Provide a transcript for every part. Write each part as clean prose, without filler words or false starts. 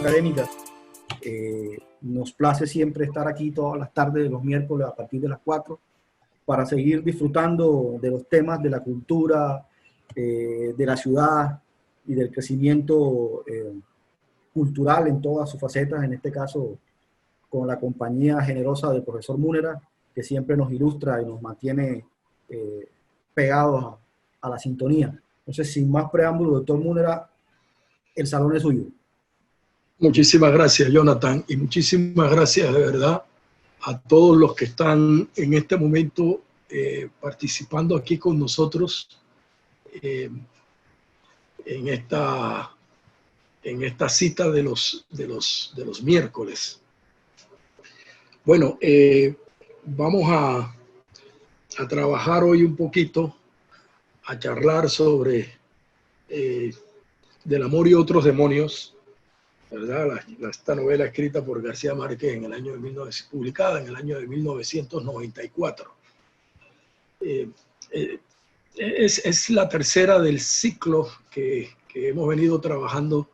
académica. Nos place siempre estar aquí todas las tardes de los miércoles a partir de las 4 para seguir disfrutando de los temas de la cultura, de la ciudad y del crecimiento cultural en todas sus facetas, en este caso con la compañía generosa del profesor Múnera, que siempre nos ilustra y nos mantiene pegados a la sintonía. Entonces, sin más preámbulo, doctor Múnera, el salón es suyo. Muchísimas gracias, Jonathan, y muchísimas gracias de verdad a todos los que están en este momento participando aquí con nosotros en esta cita de los miércoles. Bueno, vamos a trabajar hoy un poquito, a charlar sobre Del amor y otros demonios, ¿verdad? Esta novela escrita por García Márquez en el año de publicada en el año de 1994. Es la tercera del ciclo que hemos venido trabajando,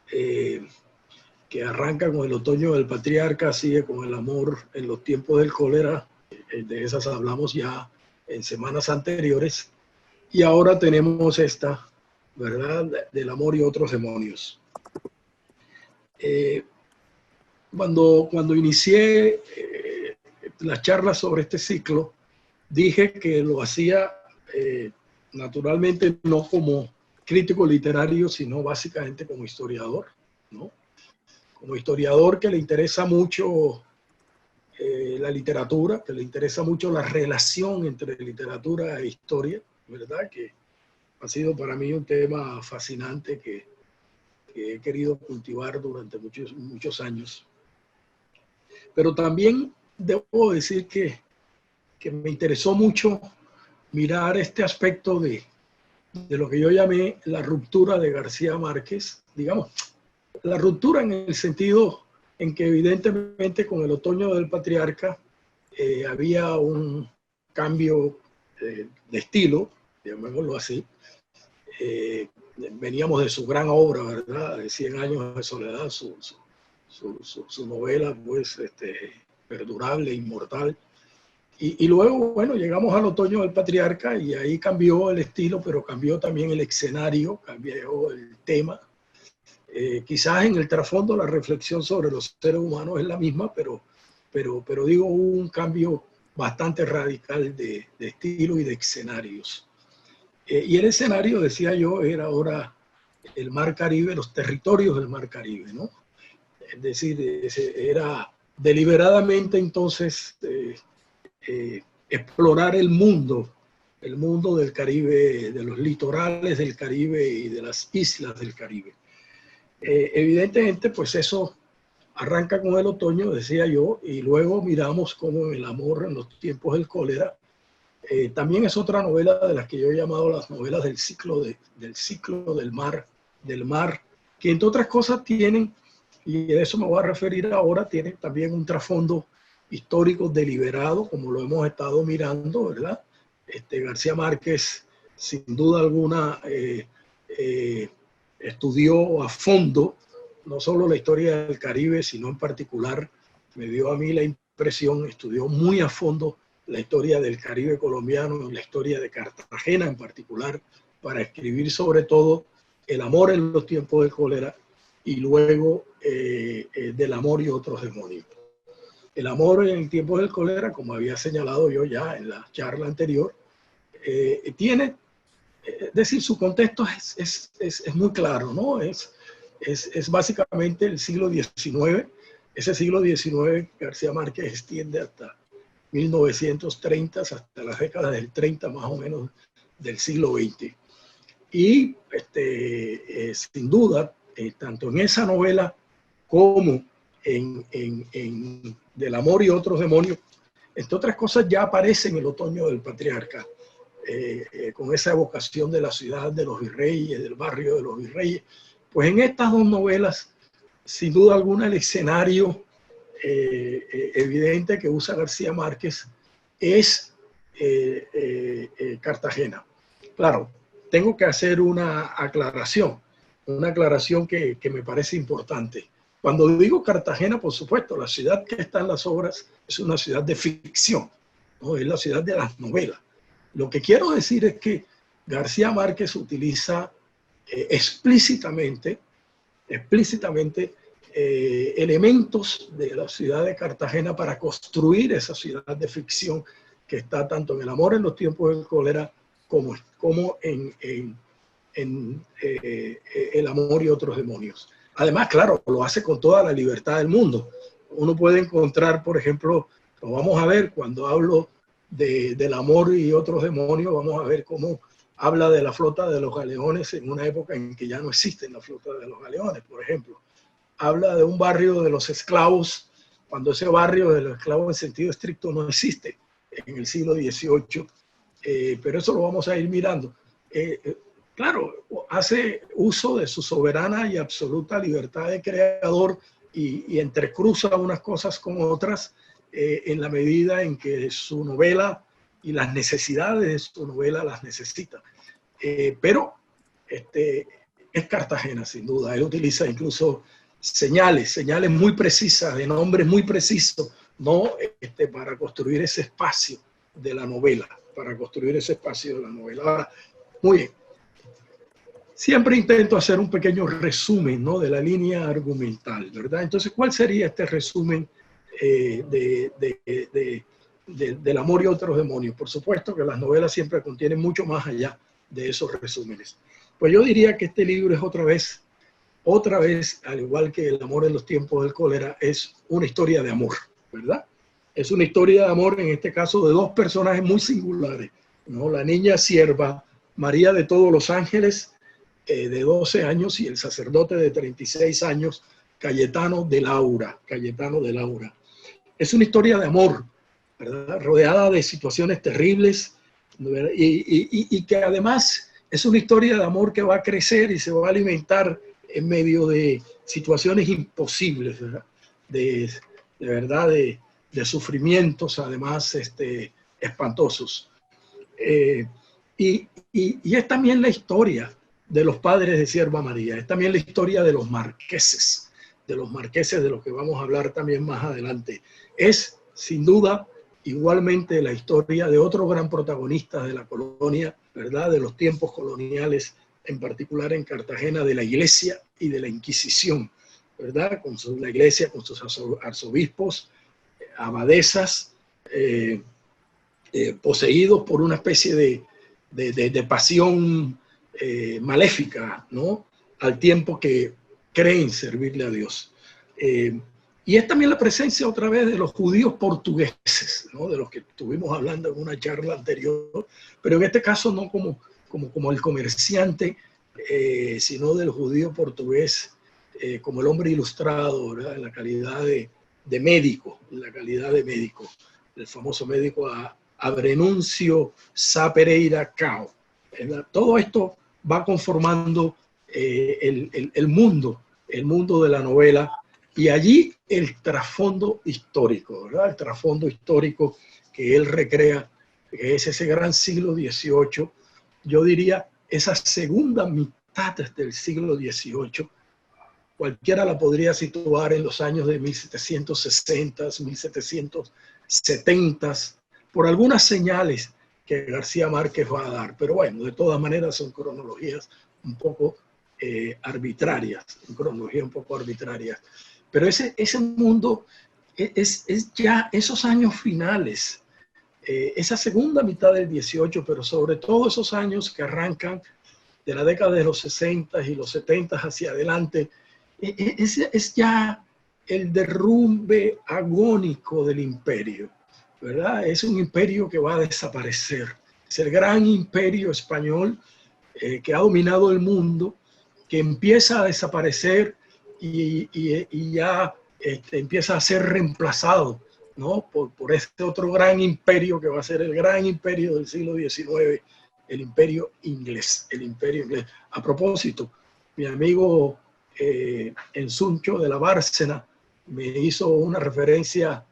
que arranca con El otoño del patriarca, sigue con El amor en los tiempos del cólera. De esas hablamos ya en semanas anteriores. Y ahora tenemos esta, ¿verdad? Del amor y otros demonios. Cuando inicié las charlas sobre este ciclo, dije que lo hacía naturalmente no como crítico literario, sino básicamente como historiador, ¿no? Como historiador que le interesa mucho la literatura, que le interesa mucho la relación entre literatura e historia, ¿verdad? Que ha sido para mí un tema fascinante que he querido cultivar durante muchos años. Pero también debo decir que me interesó mucho mirar este aspecto de lo que yo llamé la ruptura de García Márquez, digamos, la ruptura en el sentido en que evidentemente con El otoño del patriarca había un cambio de estilo, llamémoslo así. Veníamos de su gran obra, ¿verdad? De 100 años de soledad, su novela, pues, perdurable, inmortal. Y luego, bueno, llegamos al otoño del patriarca y ahí cambió el estilo, pero cambió también el escenario, cambió el tema. Quizás en el trasfondo la reflexión sobre los seres humanos es la misma, pero digo, hubo un cambio bastante radical de estilo y de escenarios. Y el escenario, decía yo, era ahora el Mar Caribe, los territorios del Mar Caribe, ¿no? Es decir, era deliberadamente entonces explorar el mundo del Caribe, de los litorales del Caribe y de las islas del Caribe. Evidentemente, pues eso arranca con El otoño, decía yo, y luego miramos cómo El amor en los tiempos del cólera también es otra novela de las que yo he llamado las novelas del ciclo del mar, que entre otras cosas tienen, y de eso me voy a referir ahora, tienen también un trasfondo histórico deliberado, como lo hemos estado mirando, ¿verdad? García Márquez, sin duda alguna, estudió a fondo no solo la historia del Caribe, sino en particular, me dio a mí la impresión, estudió muy a fondo la historia del Caribe colombiano, la historia de Cartagena en particular, para escribir sobre todo El amor en los tiempos del cólera y luego Del amor y otros demonios. El amor en tiempos del cólera, como había señalado yo ya en la charla anterior, tiene, es decir, su contexto es muy claro, ¿no? Es básicamente el siglo XIX. Ese siglo XIX García Márquez extiende hasta 1930, hasta las décadas del 30 más o menos del siglo XX. Y sin duda, tanto en esa novela como en Del amor y otros demonios, entre otras cosas ya aparece en El otoño del patriarca, con esa evocación de la ciudad de los virreyes, del barrio de los virreyes. Pues en estas dos novelas, sin duda alguna, el escenario evidente que usa García Márquez es Cartagena. Claro, tengo que hacer una aclaración que me parece importante. Cuando digo Cartagena, por supuesto, la ciudad que está en las obras es una ciudad de ficción, ¿no? Es la ciudad de las novelas. Lo que quiero decir es que García Márquez utiliza explícitamente elementos de la ciudad de Cartagena para construir esa ciudad de ficción que está tanto en El amor en los tiempos del cólera como en El amor y otros demonios. Además, claro, lo hace con toda la libertad del mundo. Uno puede encontrar, por ejemplo, lo vamos a ver cuando hablo del amor y otros demonios, vamos a ver cómo habla de la flota de los galeones en una época en que ya no existen la flota de los galeones, por ejemplo. Habla de un barrio de los esclavos, cuando ese barrio de los esclavos en sentido estricto no existe en el siglo XVIII, pero eso lo vamos a ir mirando. Claro, hace uso de su soberana y absoluta libertad de creador y entrecruza unas cosas con otras en la medida en que su novela y las necesidades de su novela las necesita. Pero es Cartagena, sin duda. Él utiliza incluso señales muy precisas, de nombres muy precisos, ¿no? Para construir ese espacio de la novela, Ahora, muy bien. Siempre intento hacer un pequeño resumen, ¿no? De la línea argumental, ¿verdad? Entonces, ¿cuál sería este resumen del amor y otros demonios? Por supuesto que las novelas siempre contienen mucho más allá de esos resúmenes. Pues yo diría que este libro es otra vez, al igual que El amor en los tiempos del cólera, es una historia de amor, ¿verdad? Es una historia de amor, en este caso, de dos personajes muy singulares, ¿no? La niña sierva María de Todos los Ángeles, de 12 años, y el sacerdote de 36 años, Cayetano de Laura. Es una historia de amor, ¿verdad? Rodeada de situaciones terribles, y que además es una historia de amor que va a crecer y se va a alimentar en medio de situaciones imposibles, ¿verdad? De verdad, de sufrimientos, además, espantosos. Y es también la historia de los padres de Sierva María, es también la historia de los marqueses, de los que vamos a hablar también más adelante. Es, sin duda, igualmente la historia de otro gran protagonista de la colonia, ¿verdad? De los tiempos coloniales, en particular en Cartagena, de la Iglesia y de la Inquisición, ¿verdad? La Iglesia con sus arzobispos, abadesas, poseídos por una especie de pasión maléfica, ¿no? Al tiempo que creen servirle a Dios. Y es también la presencia otra vez de los judíos portugueses, ¿no? De los que estuvimos hablando en una charla anterior, pero en este caso no como el comerciante, sino del judío portugués, como el hombre ilustrado, ¿verdad? En la calidad de médico, el famoso médico Abrenuncio Sá Pereira Cao. Todo esto va conformando el mundo de la novela, y allí el trasfondo histórico, ¿verdad? El trasfondo histórico que él recrea, que es ese gran siglo XVIII, yo diría esa segunda mitad del siglo XVIII, cualquiera la podría situar en los años de 1760, 1770, por algunas señales que García Márquez va a dar. Pero bueno, de todas maneras son cronologías un poco arbitrarias, Pero ese mundo es ya esos años finales, esa segunda mitad del 18, pero sobre todo esos años que arrancan de la década de los 60 y los 70 hacia adelante, es ya el derrumbe agónico del imperio, ¿verdad? Es un imperio que va a desaparecer. Es el gran imperio español que ha dominado el mundo, que empieza a desaparecer y ya empieza a ser reemplazado, ¿no? por este otro gran imperio que va a ser el gran imperio del siglo XIX, el imperio inglés. A propósito, mi amigo Ensuncho de la Bárcena me hizo una referencia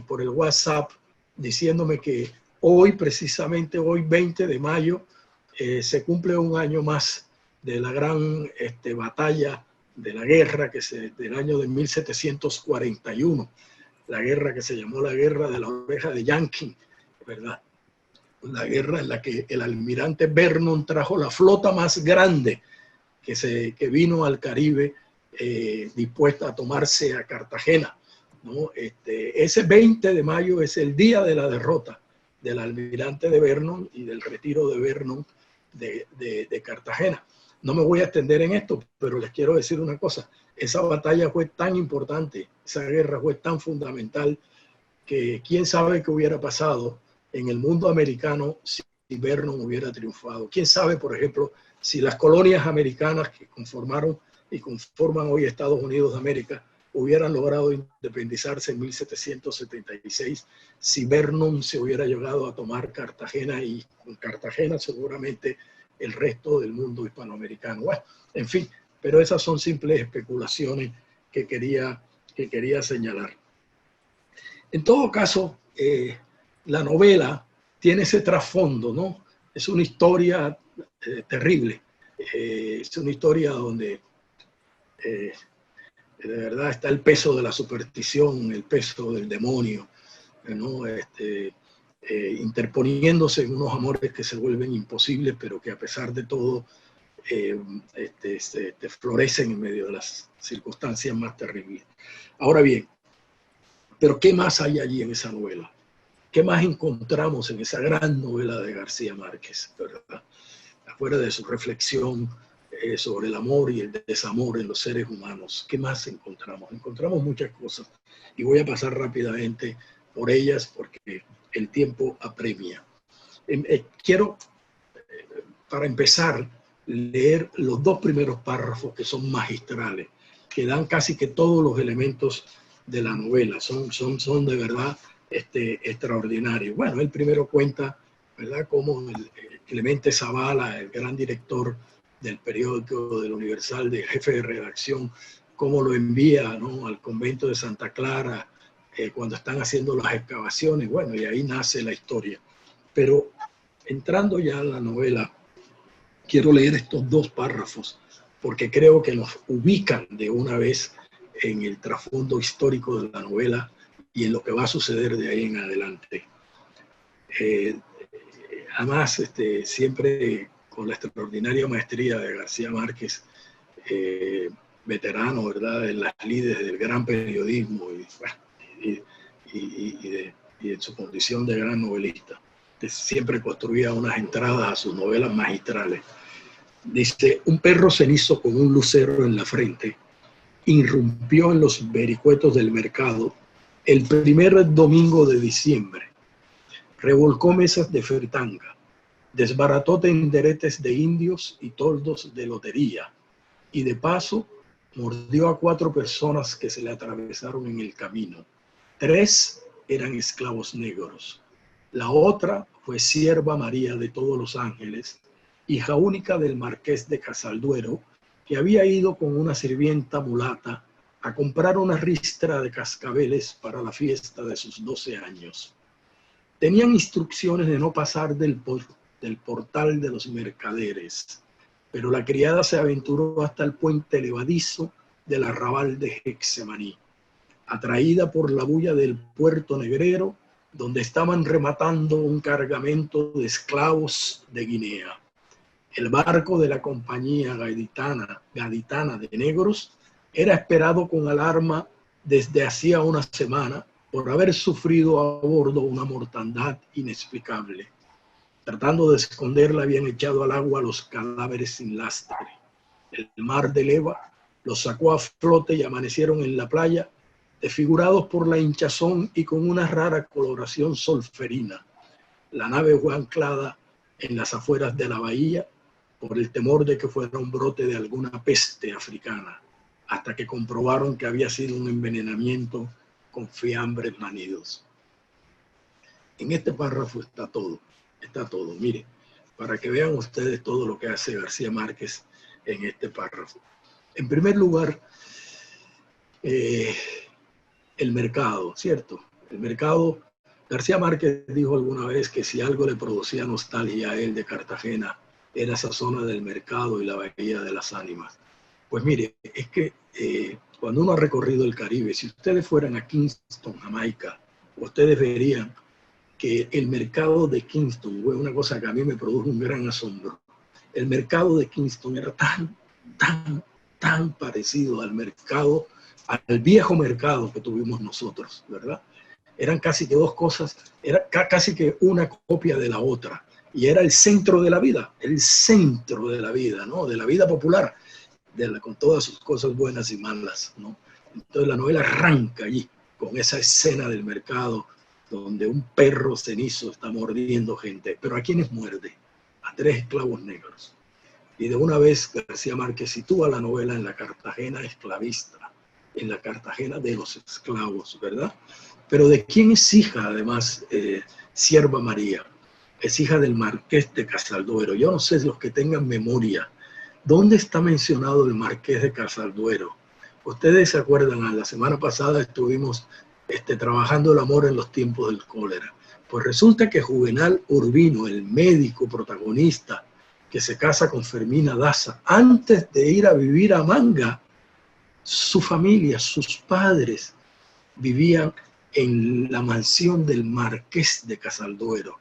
por el WhatsApp diciéndome que precisamente hoy 20 de mayo, se cumple un año más de la gran batalla de la guerra del año de 1741, la guerra que se llamó la Guerra de la Oreja de Yankee, ¿verdad? La guerra en la que el almirante Vernon trajo la flota más grande que vino al Caribe dispuesta a tomarse a Cartagena, ¿no? Ese 20 de mayo es el día de la derrota del almirante de Vernon y del retiro de Vernon de Cartagena. No me voy a extender en esto, pero les quiero decir una cosa. Esa batalla fue tan importante, esa guerra fue tan fundamental, que quién sabe qué hubiera pasado en el mundo americano si Vernon hubiera triunfado. Quién sabe, por ejemplo, si las colonias americanas que conformaron y conforman hoy Estados Unidos de América hubieran logrado independizarse en 1776, si Vernon se hubiera llegado a tomar Cartagena, y con Cartagena seguramente el resto del mundo hispanoamericano. Bueno, en fin, pero esas son simples especulaciones que quería señalar. En todo caso, la novela tiene ese trasfondo, ¿no? Es una historia terrible, es una historia donde de verdad está el peso de la superstición, el peso del demonio, ¿no? Interponiéndose en unos amores que se vuelven imposibles, pero que a pesar de todo florecen en medio de las circunstancias más terribles. Ahora bien, ¿pero qué más hay allí en esa novela? ¿Qué más encontramos en esa gran novela de García Márquez, ¿verdad? Afuera de su reflexión sobre el amor y el desamor en los seres humanos, ¿qué más encontramos? Encontramos muchas cosas y voy a pasar rápidamente por ellas porque el tiempo apremia. Quiero, para empezar, leer los dos primeros párrafos que son magistrales, que dan casi que todos los elementos de la novela, son de verdad extraordinarios. Bueno, el primero cuenta, ¿verdad?, cómo Clemente Zavala, el gran director del periódico del Universal, de jefe de redacción, cómo lo envía, ¿no?, al convento de Santa Clara cuando están haciendo las excavaciones. Bueno, y ahí nace la historia. Pero entrando ya a la novela, quiero leer estos dos párrafos porque creo que nos ubican de una vez en el trasfondo histórico de la novela y en lo que va a suceder de ahí en adelante. Además, siempre con la extraordinaria maestría de García Márquez, veterano, ¿verdad?, en las lides del gran periodismo y en su condición de gran novelista, que siempre construía unas entradas a sus novelas magistrales. Dice: un perro cenizo con un lucero en la frente irrumpió en los vericuetos del mercado el primer domingo de diciembre. Revolcó mesas de fritanga, desbarató tenderetes de indios y toldos de lotería, y de paso mordió a 4 personas que se le atravesaron en el camino. 3 eran esclavos negros. La otra fue sierva María de Todos los Ángeles, hija única del marqués de Casalduero, que había ido con una sirvienta mulata a comprar una ristra de cascabeles para la fiesta de sus 12 años. Tenían instrucciones de no pasar del portal de los mercaderes, pero la criada se aventuró hasta el puente levadizo del arrabal de Hexemaní, atraída por la bulla del puerto negrero, donde estaban rematando un cargamento de esclavos de Guinea. El barco de la compañía gaditana de negros era esperado con alarma desde hacía una semana por haber sufrido a bordo una mortandad inexplicable. Tratando de esconderla, habían echado al agua los cadáveres sin lastre. El mar de leva los sacó a flote y amanecieron en la playa, desfigurados por la hinchazón y con una rara coloración solferina. La nave fue anclada en las afueras de la bahía por el temor de que fuera un brote de alguna peste africana, hasta que comprobaron que había sido un envenenamiento con fiambres manidos. En este párrafo está todo. Mire, para que vean ustedes todo lo que hace García Márquez en este párrafo. En primer lugar, el mercado, ¿cierto? El mercado. García Márquez dijo alguna vez que si algo le producía nostalgia a él de Cartagena, era esa zona del mercado y la bahía de las ánimas. Pues mire, es que cuando uno ha recorrido el Caribe, si ustedes fueran a Kingston, Jamaica, ustedes verían que el mercado de Kingston fue una cosa que a mí me produjo un gran asombro. El mercado de Kingston era tan parecido al mercado, al viejo mercado que tuvimos nosotros, ¿verdad? Eran casi que dos cosas, era casi que una copia de la otra. Y era el centro de la vida, ¿no? De la vida popular, con todas sus cosas buenas y malas, ¿no? Entonces la novela arranca allí, con esa escena del mercado, donde un perro cenizo está mordiendo gente. Pero ¿a quiénes muerde? A 3 esclavos negros. Y de una vez García Márquez sitúa la novela en la Cartagena esclavista, en la Cartagena de los esclavos, ¿verdad? Pero ¿de quién es hija, además, Sierva María? Es hija del Marqués de Casalduero. Yo no sé si los que tengan memoria, ¿dónde está mencionado el Marqués de Casalduero? Ustedes se acuerdan, la semana pasada estuvimos trabajando el amor en los tiempos del cólera. Pues resulta que Juvenal Urbino, el médico protagonista, que se casa con Fermina Daza, antes de ir a vivir a Manga, su familia, sus padres, vivían en la mansión del Marqués de Casalduero,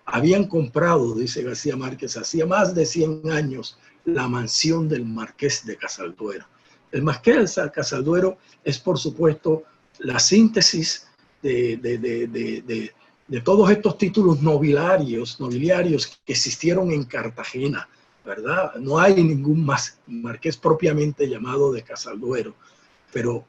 Habían comprado, dice García Márquez, hacía más de 100 años, la mansión del Marqués de Casalduero. El Marqués de Casalduero es, por supuesto, la síntesis de todos estos títulos nobiliarios que existieron en Cartagena, ¿verdad? No hay ningún marqués propiamente llamado de Casalduero, pero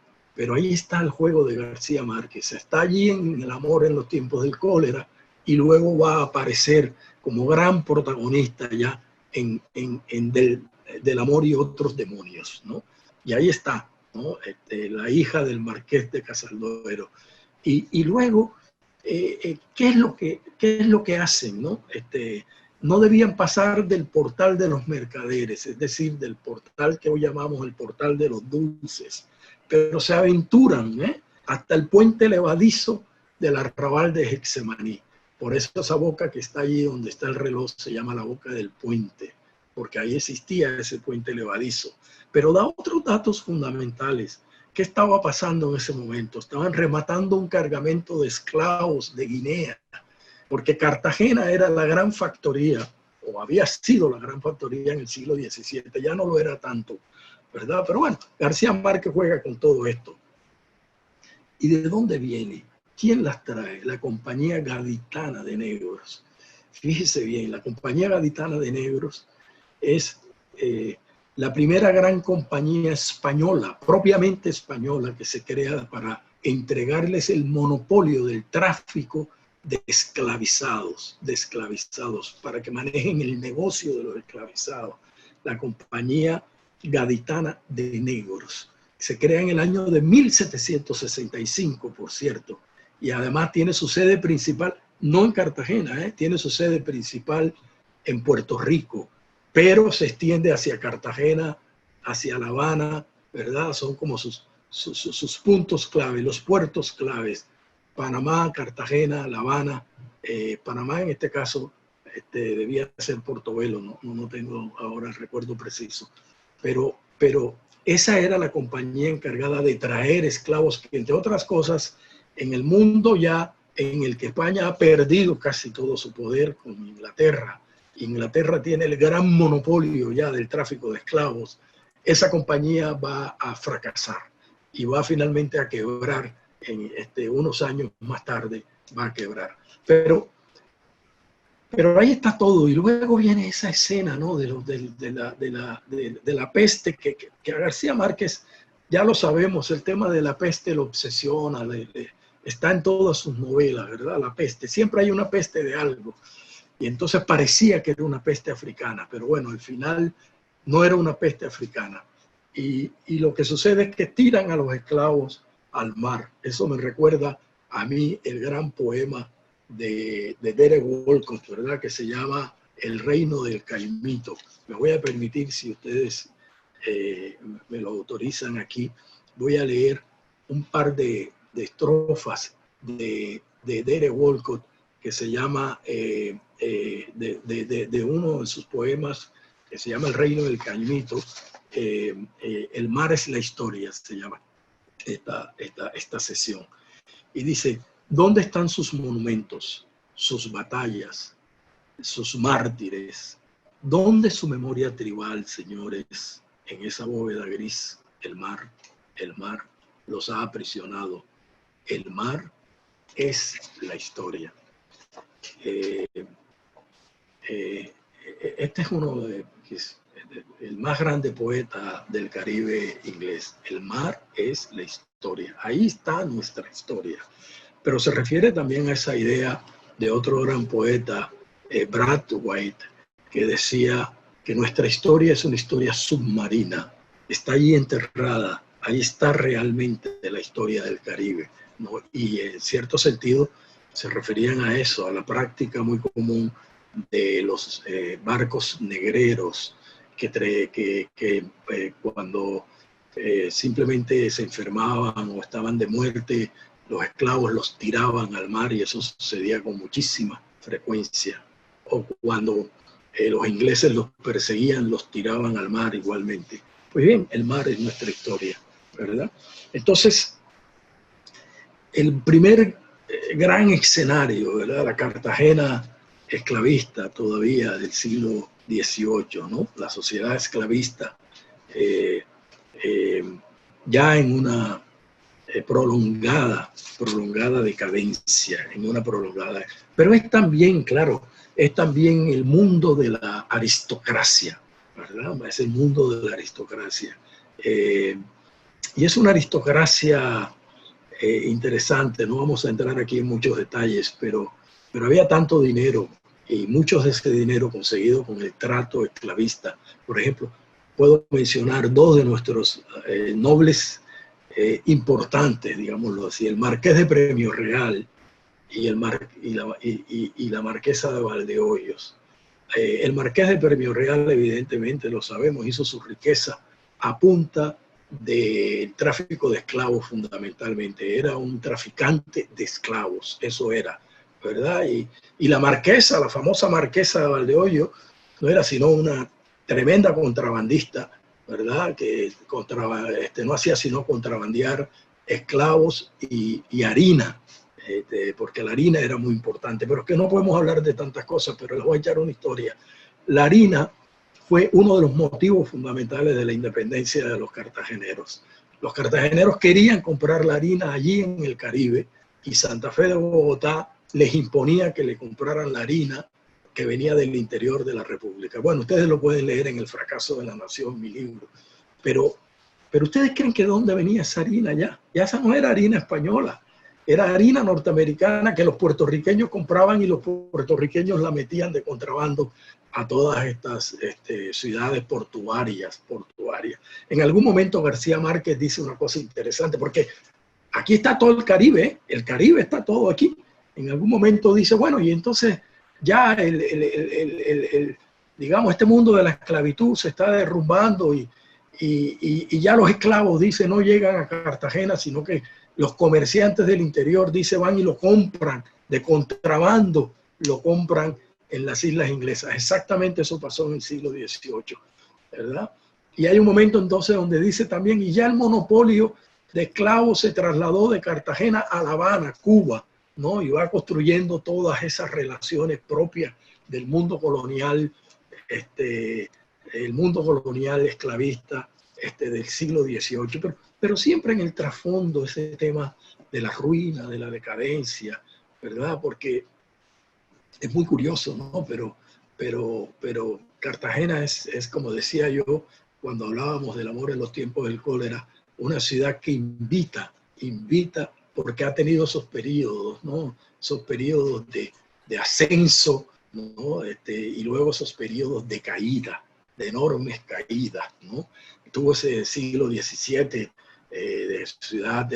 ahí está el juego de García Márquez. Está allí en El amor en los tiempos del cólera y luego va a aparecer como gran protagonista ya del amor y otros demonios, ¿no? Y ahí está, ¿no? La hija del Marqués de Casalduero. Y luego, ¿qué es lo que hacen, ¿no? No debían pasar del portal de los mercaderes, es decir, del portal que hoy llamamos el portal de los dulces, pero se aventuran hasta el puente levadizo del arrabal de Getsemaní. Por eso esa boca que está allí donde está el reloj se llama la boca del puente, porque ahí existía ese puente levadizo. Pero da otros datos fundamentales. ¿Qué estaba pasando en ese momento? Estaban rematando un cargamento de esclavos de Guinea, porque Cartagena era la gran factoría, o había sido la gran factoría en el siglo XVII, ya no lo era tanto, ¿verdad? Pero bueno, García Márquez juega con todo esto. ¿Y de dónde viene? ¿Quién las trae? La Compañía Gaditana de Negros. Fíjese bien, la Compañía Gaditana de Negros es la primera gran compañía española, propiamente española, que se crea para entregarles el monopolio del tráfico de esclavizados, para que manejen el negocio de los esclavizados. La Compañía Gaditana de Negros. Se crea en el año de 1765, por cierto, y además tiene su sede principal, no en Cartagena, tiene su sede principal en Puerto Rico, pero se extiende hacia Cartagena, hacia La Habana, ¿verdad? Son como sus puntos clave, los puertos claves. Panamá, Cartagena, La Habana. Panamá en este caso debía ser Portobelo, no tengo ahora el recuerdo preciso. Pero esa era la compañía encargada de traer esclavos, que entre otras cosas, en el mundo ya en el que España ha perdido casi todo su poder con Inglaterra. Inglaterra tiene el gran monopolio ya del tráfico de esclavos. Esa compañía va a fracasar y va finalmente a quebrar unos años más tarde, va a quebrar. Pero ahí está todo. Y luego viene esa escena, ¿no? de la peste que a García Márquez, ya lo sabemos, el tema de la peste lo obsesiona, está en todas sus novelas, ¿verdad? La peste. Siempre hay una peste de algo. Y entonces parecía que era una peste africana, pero bueno, al final no era una peste africana. Y lo que sucede es que tiran a los esclavos al mar. Eso me recuerda a mí el gran poema de Derek Walcott, ¿verdad? Que se llama El reino del caimito. Me voy a permitir, si ustedes me lo autorizan aquí, voy a leer un par de estrofas de Derek Walcott, que se llama de uno de sus poemas que se llama El Reino del Caimito. El mar es la historia, se llama esta sesión. Y dice, ¿dónde están sus monumentos, sus batallas, sus mártires? ¿Dónde su memoria tribal, señores? En esa bóveda gris, el mar los ha aprisionado. El mar es la historia. Este es el más grande poeta del Caribe inglés. El mar es la historia. Ahí está nuestra historia. Pero se refiere también a esa idea de otro gran poeta, Brathwaite, que decía que nuestra historia es una historia submarina. Está ahí enterrada. Ahí está realmente la historia del Caribe, ¿no? Y en cierto sentido se referían a eso, a la práctica muy común de los barcos negreros que cuando simplemente se enfermaban o estaban de muerte, los esclavos los tiraban al mar, y eso sucedía con muchísima frecuencia. O cuando los ingleses los perseguían, los tiraban al mar igualmente. Pues bien, el mar es nuestra historia, ¿verdad? Entonces, el primer gran escenario, ¿verdad? La Cartagena esclavista todavía del siglo XVIII, ¿no? La sociedad esclavista ya en una prolongada decadencia, pero es también, claro, es también el mundo de la aristocracia, ¿verdad? Es el mundo de la aristocracia. Y es una aristocracia interesante. No vamos a entrar aquí en muchos detalles, pero había tanto dinero, y muchos de ese dinero conseguido con el trato esclavista. Por ejemplo, puedo mencionar dos de nuestros nobles importantes, digámoslo así: el Marqués de Premio Real y la Marquesa de Valdehoyos. El Marqués de Premio Real, evidentemente lo sabemos, hizo su riqueza a punta del tráfico de esclavos fundamentalmente. Era un traficante de esclavos, eso era, ¿verdad? Y la marquesa, la famosa Marquesa de Valdehoyos, no era sino una tremenda contrabandista, ¿verdad? Que no hacía sino contrabandear esclavos y harina, porque la harina era muy importante. Pero es que no podemos hablar de tantas cosas, pero les voy a echar una historia. La harina fue uno de los motivos fundamentales de la independencia de los cartageneros. Los cartageneros querían comprar la harina allí en el Caribe, y Santa Fe de Bogotá les imponía que le compraran la harina que venía del interior de la República. Bueno, ustedes lo pueden leer en El fracaso de la nación, mi libro. Pero ustedes creen que de dónde venía esa harina ya. Ya esa no era harina española, era harina norteamericana que los puertorriqueños compraban, y los puertorriqueños la metían de contrabando a todas estas ciudades portuarias. En algún momento García Márquez dice una cosa interesante, porque aquí está todo el Caribe está todo aquí. En algún momento dice, bueno, y entonces ya digamos, este mundo de la esclavitud se está derrumbando, y ya los esclavos, dice, no llegan a Cartagena, sino que los comerciantes del interior, dice, van y lo compran de contrabando, lo compran en las islas inglesas. Exactamente eso pasó en el siglo XVIII, ¿verdad? Y hay un momento entonces donde dice también, y ya el monopolio de esclavos se trasladó de Cartagena a La Habana, Cuba, ¿no? Y va construyendo todas esas relaciones propias del mundo colonial, el mundo colonial esclavista del siglo XVIII, pero siempre en el trasfondo ese tema de la ruina, de la decadencia, ¿verdad? Porque es muy curioso, ¿no? Pero Cartagena es, como decía yo cuando hablábamos del amor en los tiempos del cólera, una ciudad que invita porque ha tenido esos periodos, ¿no? Esos periodos de ascenso, ¿no? Y luego esos periodos de caída, de enormes caídas, ¿no? Tuvo ese siglo XVII de ciudad,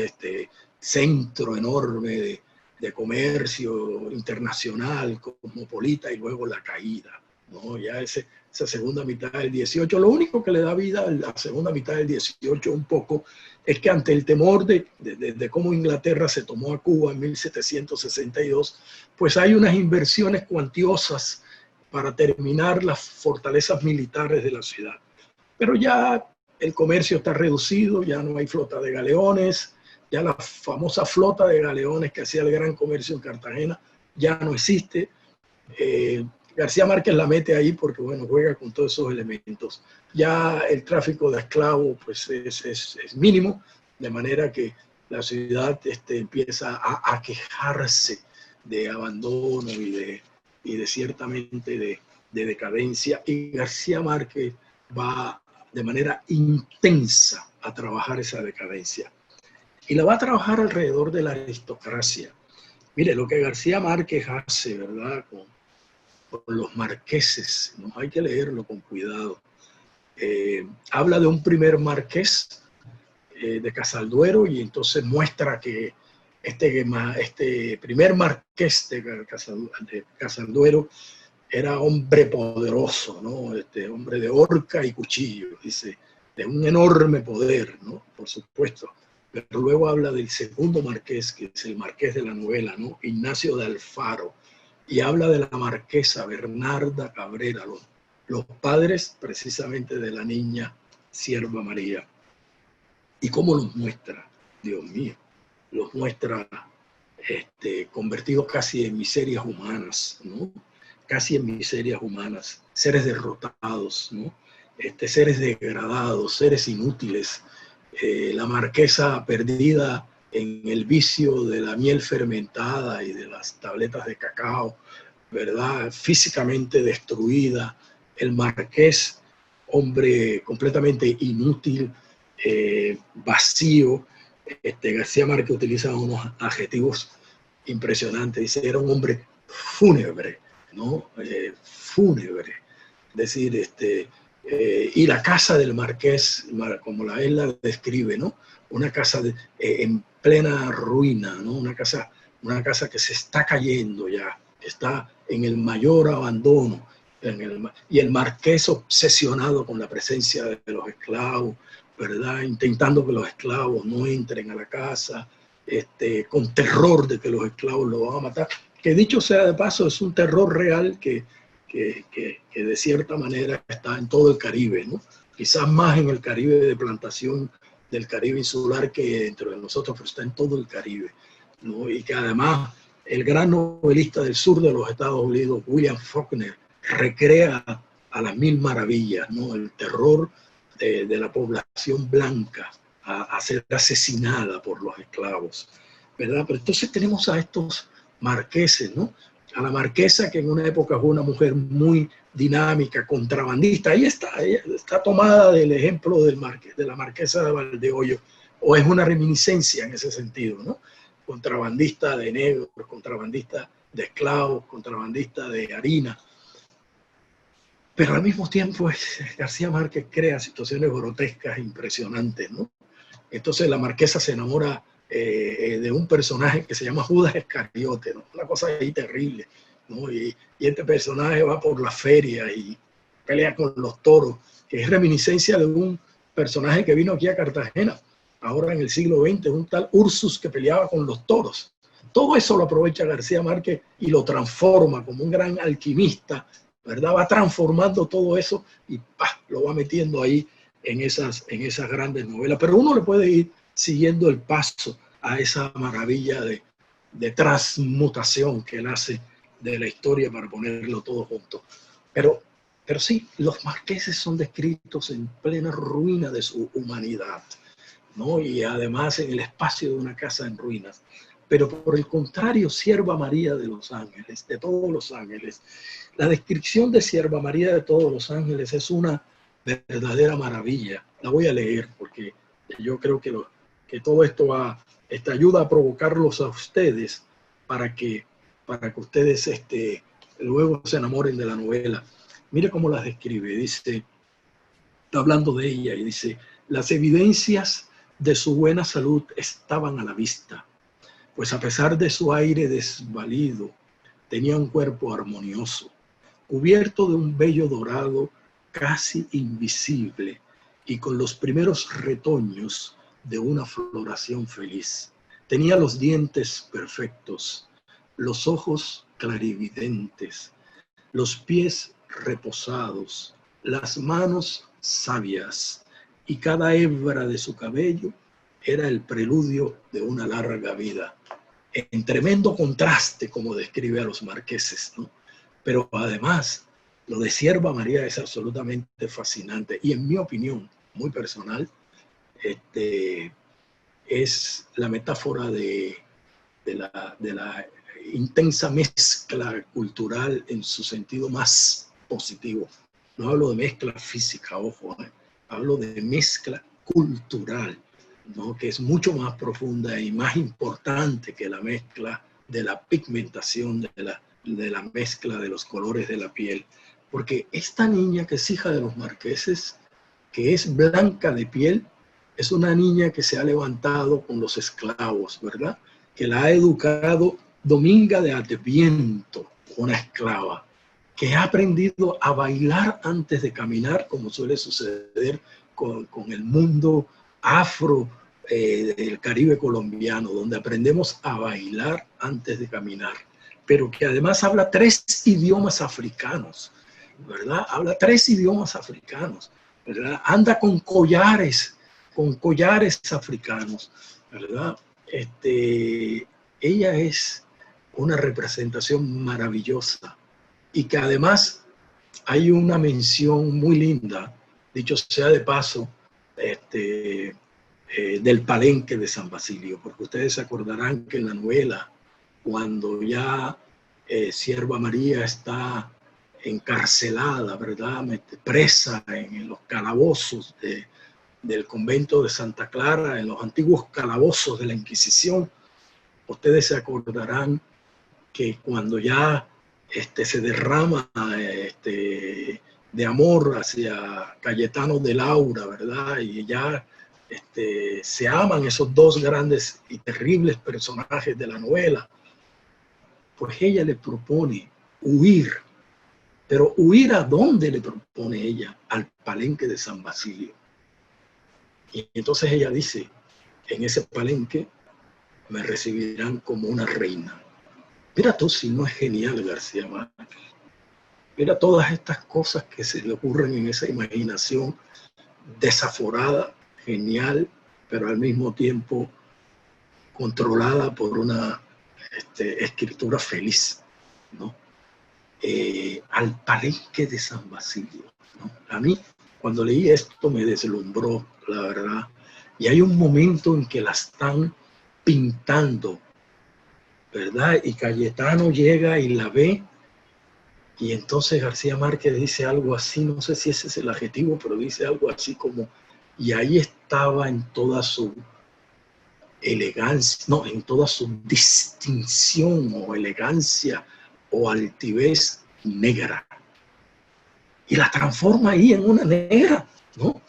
centro enorme de comercio internacional, cosmopolita, y luego la caída, ¿no? Ya esa segunda mitad del XVIII, lo único que le da vida a la segunda mitad del XVIII un poco es que ante el temor de cómo Inglaterra se tomó a Cuba en 1762, pues hay unas inversiones cuantiosas para terminar las fortalezas militares de la ciudad. Pero ya el comercio está reducido, ya no hay flota de galeones, ya la famosa flota de galeones que hacía el gran comercio en Cartagena ya no existe. García Márquez la mete ahí porque, bueno, juega con todos esos elementos. Ya el tráfico de esclavos pues, es mínimo, de manera que la ciudad empieza a quejarse de abandono y de ciertamente de decadencia. Y García Márquez va de manera intensa a trabajar esa decadencia. Y la va a trabajar alrededor de la aristocracia. Mire, lo que García Márquez hace, ¿verdad? Con los marqueses, ¿no? Hay que leerlo con cuidado. Habla de un primer marqués de Casalduero y entonces muestra que este primer marqués de Casalduero era hombre poderoso, ¿no? Hombre de horca y cuchillo, dice, de un enorme poder, ¿no? Por supuesto. Pero luego habla del segundo marqués, que es el marqués de la novela, ¿no? Ignacio de Alfaro, y habla de la marquesa Bernarda Cabrera, los padres precisamente de la niña Sierva María. ¿Y cómo los muestra? Dios mío, los muestra convertidos casi en miserias humanas, ¿no? Casi en miserias humanas, seres derrotados, ¿no? Seres degradados, seres inútiles. La marquesa perdida en el vicio de la miel fermentada y de las tabletas de cacao, ¿verdad? Físicamente destruida. El marqués, hombre completamente inútil, vacío. García Márquez utiliza unos adjetivos impresionantes. Dice, era un hombre fúnebre, ¿no? Fúnebre. Es decir, y la casa del marqués, como él la describe, ¿no? Una casa en plena ruina, ¿no? Una casa que se está cayendo ya, está en el mayor abandono. Y el marqués obsesionado con la presencia de los esclavos, ¿verdad? Intentando que los esclavos no entren a la casa, con terror de que los esclavos lo van a matar. Que dicho sea de paso, es un terror real que de cierta manera está en todo el Caribe, ¿no? Quizás más en el Caribe de plantación del Caribe insular que dentro de nosotros, pero está en todo el Caribe, ¿no? Y que además el gran novelista del sur de los Estados Unidos, William Faulkner, recrea a las mil maravillas, ¿no? El terror de la población blanca a ser asesinada por los esclavos, ¿verdad? Pero entonces tenemos a estos marqueses, ¿no? A la marquesa, que en una época fue una mujer muy dinámica, contrabandista. Ahí está, ella está tomada del ejemplo de la marquesa de Valdeollo, o es una reminiscencia en ese sentido, ¿no? Contrabandista de negros, contrabandista de esclavos, contrabandista de harina. Pero al mismo tiempo García Márquez crea situaciones grotescas impresionantes, ¿no? Entonces la marquesa se enamora de un personaje que se llama Judas Iscariote, ¿no? Una cosa ahí terrible, ¿no? Y este personaje va por la feria y pelea con los toros, que es reminiscencia de un personaje que vino aquí a Cartagena, ahora en el siglo XX, un tal Ursus que peleaba con los toros. Todo eso lo aprovecha García Márquez y lo transforma como un gran alquimista, ¿verdad? Va transformando todo eso y ¡pah!, lo va metiendo ahí en esas grandes novelas. Pero uno le puede ir siguiendo el paso a esa maravilla de transmutación que él hace de la historia para ponerlo todo junto. Pero sí, los marqueses son descritos en plena ruina de su humanidad, ¿no? Y además en el espacio de una casa en ruinas. Pero por el contrario, Sierva María de los Ángeles, de todos los ángeles, la descripción de Sierva María de todos los ángeles es una verdadera maravilla. La voy a leer porque yo creo que todo esto ayuda a provocarlos a ustedes para que ustedes luego se enamoren de la novela. Mire cómo las describe. Dice, hablando de ella, y dice, las evidencias de su buena salud estaban a la vista, pues a pesar de su aire desvalido, tenía un cuerpo armonioso, cubierto de un vello dorado casi invisible y con los primeros retoños de una floración feliz. Tenía los dientes perfectos, los ojos clarividentes, los pies reposados, las manos sabias, y cada hebra de su cabello era el preludio de una larga vida. En tremendo contraste, como describe a los marqueses, ¿no? Pero además, lo de Sierva María es absolutamente fascinante, y en mi opinión muy personal, es la metáfora de la intensa mezcla cultural en su sentido más positivo. No hablo de mezcla física, ojo, hablo de mezcla cultural, ¿no? Que es mucho más profunda y más importante que la mezcla de la pigmentación, de la mezcla de los colores de la piel. Porque esta niña que es hija de los marqueses, que es blanca de piel, es una niña que se ha levantado con los esclavos, ¿verdad? Que la ha educado Dominga de Adviento, una esclava, que ha aprendido a bailar antes de caminar, como suele suceder con el mundo afro del Caribe colombiano, donde aprendemos a bailar antes de caminar, pero que además habla 3 idiomas africanos, ¿verdad? Habla 3 idiomas africanos, ¿verdad? Anda con collares africanos, ¿verdad? Ella es una representación maravillosa, y que además hay una mención muy linda, dicho sea de paso, del Palenque de San Basilio, porque ustedes se acordarán que en la novela, cuando ya Sierva María está encarcelada, ¿verdad?, presa en los calabozos del convento de Santa Clara, en los antiguos calabozos de la Inquisición, ustedes se acordarán que cuando ya se derrama de amor hacia Cayetano de Laura, ¿verdad? Y ya se aman esos 2 grandes y terribles personajes de la novela, pues ella le propone huir. Pero ¿huir a dónde le propone ella? Al Palenque de San Basilio. Y entonces ella dice, en ese palenque me recibirán como una reina. Mira tú si no es genial García Márquez. Mira todas estas cosas que se le ocurren en esa imaginación desaforada, genial, pero al mismo tiempo controlada por una escritura feliz, ¿no? Al Palenque de San Basilio, ¿no? A mí, cuando leí esto, me deslumbró, la verdad. Y hay un momento en que la están pintando, ¿verdad? Y Cayetano llega y la ve, y entonces García Márquez dice algo así, no sé si ese es el adjetivo, pero dice algo así como, y ahí estaba en toda su elegancia, no, en toda su distinción o elegancia o altivez negra. Y la transforma ahí en una negra, ¿no?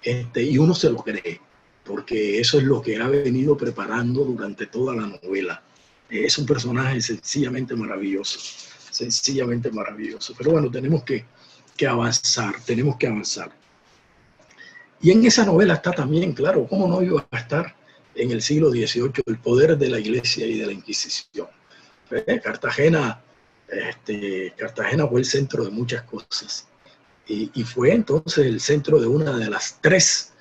Y uno se lo cree, porque eso es lo que ha venido preparando durante toda la novela. Es un personaje sencillamente maravilloso, sencillamente maravilloso. Pero bueno, tenemos que avanzar, tenemos que avanzar. Y en esa novela está también, claro, ¿cómo no iba a estar en el siglo XVIII el poder de la Iglesia y de la Inquisición? Cartagena fue el centro de muchas cosas. Y fue entonces el centro de una de las 3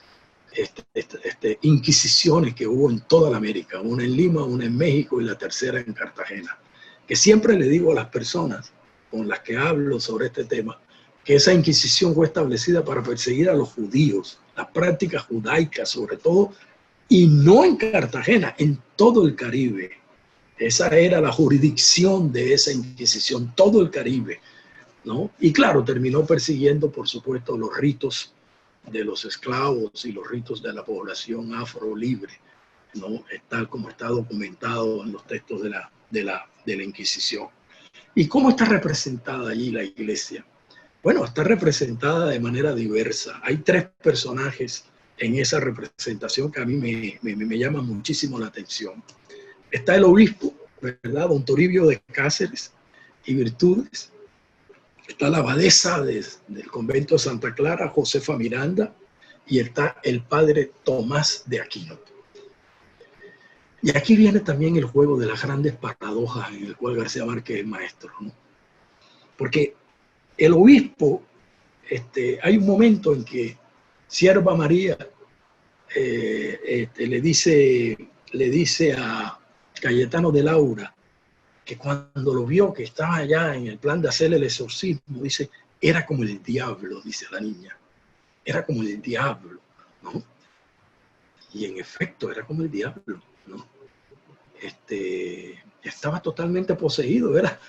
inquisiciones que hubo en toda la América, una en Lima, una en México y la tercera en Cartagena. Que siempre le digo a las personas con las que hablo sobre este tema, que esa inquisición fue establecida para perseguir a los judíos, las prácticas judaicas sobre todo, y no en Cartagena, en todo el Caribe. Esa era la jurisdicción de esa inquisición, todo el Caribe, ¿no? Y claro, terminó persiguiendo, por supuesto, los ritos de los esclavos y los ritos de la población afro libre, ¿no? Tal como está documentado en los textos de la Inquisición. ¿Y cómo está representada allí la iglesia? Bueno, está representada de manera diversa. Hay 3 personajes en esa representación que a mí me llaman muchísimo la atención. Está el obispo, ¿verdad? Don Toribio de Cáceres y Virtudes. Está la abadesa del convento de Santa Clara, Josefa Miranda, y está el padre Tomás de Aquino. Y aquí viene también el juego de las grandes paradojas en el cual García Márquez es maestro, ¿no? porque el obispo, hay un momento en que Sierva María le dice a Cayetano de Laura que cuando lo vio que estaba allá en el plan de hacer el exorcismo, dice, era como el diablo, dice la niña, era como el diablo, ¿no? Y en efecto era como el diablo, ¿no? Estaba totalmente poseído, era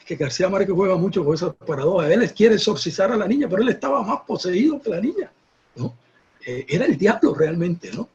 que García Márquez juega mucho con esas paradojas. Él quiere exorcizar a la niña, pero él estaba más poseído que la niña, ¿no? Era el diablo realmente, ¿no?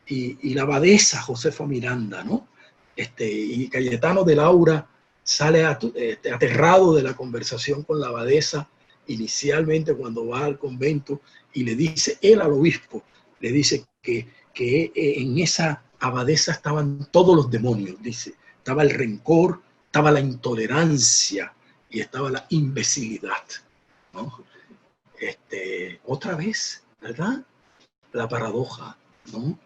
Y la abadesa Josefa Miranda, ¿no? Y Cayetano de Laura sale aterrado de la conversación con la abadesa inicialmente cuando va al convento y le dice, él al obispo, le dice que en esa abadesa estaban todos los demonios, dice, estaba el rencor, estaba la intolerancia y estaba la imbecilidad, ¿no? Otra vez, ¿verdad? La paradoja, ¿no?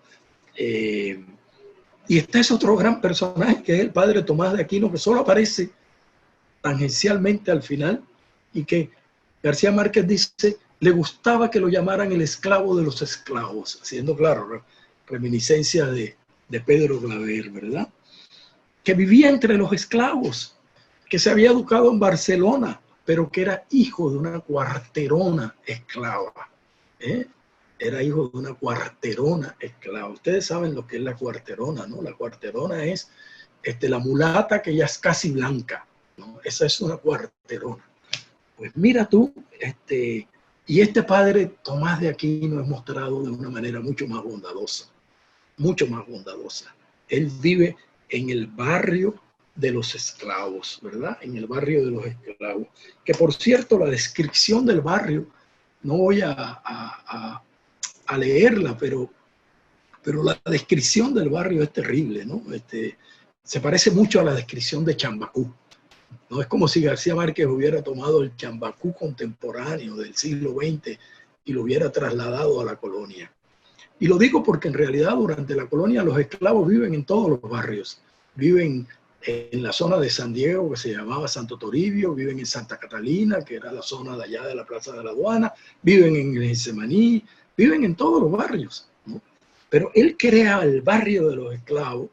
Y este es otro gran personaje que es el padre Tomás de Aquino, que solo aparece tangencialmente al final y que García Márquez dice, le gustaba que lo llamaran el esclavo de los esclavos, haciendo, claro, reminiscencia de Pedro Claver, ¿verdad? Que vivía entre los esclavos, que se había educado en Barcelona, pero que era hijo de una cuarterona esclava. Era hijo de una cuarterona esclava. Ustedes saben lo que es la cuarterona, ¿no? La cuarterona es la mulata que ya es casi blanca, ¿no? Esa es una cuarterona. Pues mira tú, y este padre Tomás de Aquino es mostrado de una manera mucho más bondadosa, mucho más bondadosa. Él vive en el barrio de los esclavos, ¿verdad? En el barrio de los esclavos. Que por cierto, la descripción del barrio, no voy a leerla, pero la descripción del barrio es terrible, ¿no? Se parece mucho a la descripción de Chambacú. No es como si García Márquez hubiera tomado el Chambacú contemporáneo del siglo XX y lo hubiera trasladado a la colonia. Y lo digo porque en realidad durante la colonia los esclavos viven en todos los barrios. Viven en la zona de San Diego, que se llamaba Santo Toribio, viven en Santa Catalina, que era la zona de allá de la Plaza de la Aduana, viven en Getsemaní, viven en todos los barrios, ¿no? Pero él crea el barrio de los esclavos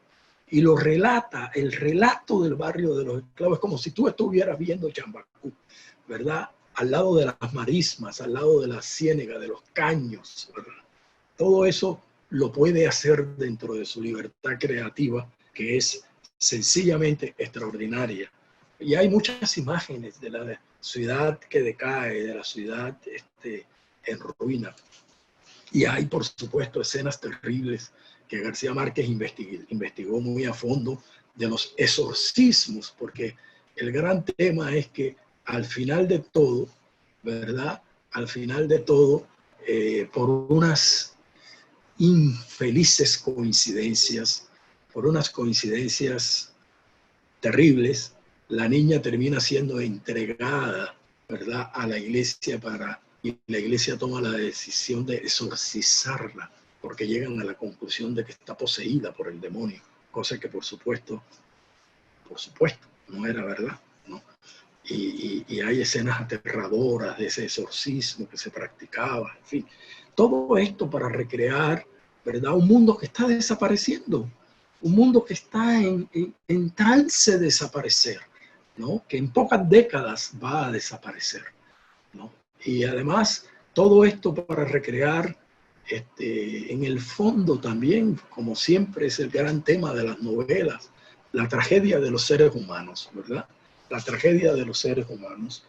y lo relata, el relato del barrio de los esclavos, es como si tú estuvieras viendo Chambacú, ¿verdad? Al lado de las marismas, al lado de la ciénega, de los caños, ¿verdad? Todo eso lo puede hacer dentro de su libertad creativa, que es sencillamente extraordinaria. Y hay muchas imágenes de la ciudad que decae, de la ciudad en ruina. Y hay, por supuesto, escenas terribles que García Márquez investigó muy a fondo de los exorcismos, porque el gran tema es que al final de todo, ¿verdad? Al final de todo, por unas infelices coincidencias, por unas coincidencias terribles, la niña termina siendo entregada, ¿verdad?, a la iglesia y la iglesia toma la decisión de exorcizarla, porque llegan a la conclusión de que está poseída por el demonio, cosa que por supuesto, no era verdad, ¿no? Y hay escenas aterradoras de ese exorcismo que se practicaba, en fin. Todo esto para recrear, ¿verdad?, un mundo que está desapareciendo, un mundo que está en trance de desaparecer, ¿no? Que en pocas décadas va a desaparecer, ¿no? Y además, todo esto para recrear, en el fondo también, como siempre es el gran tema de las novelas, la tragedia de los seres humanos, ¿verdad? La tragedia de los seres humanos,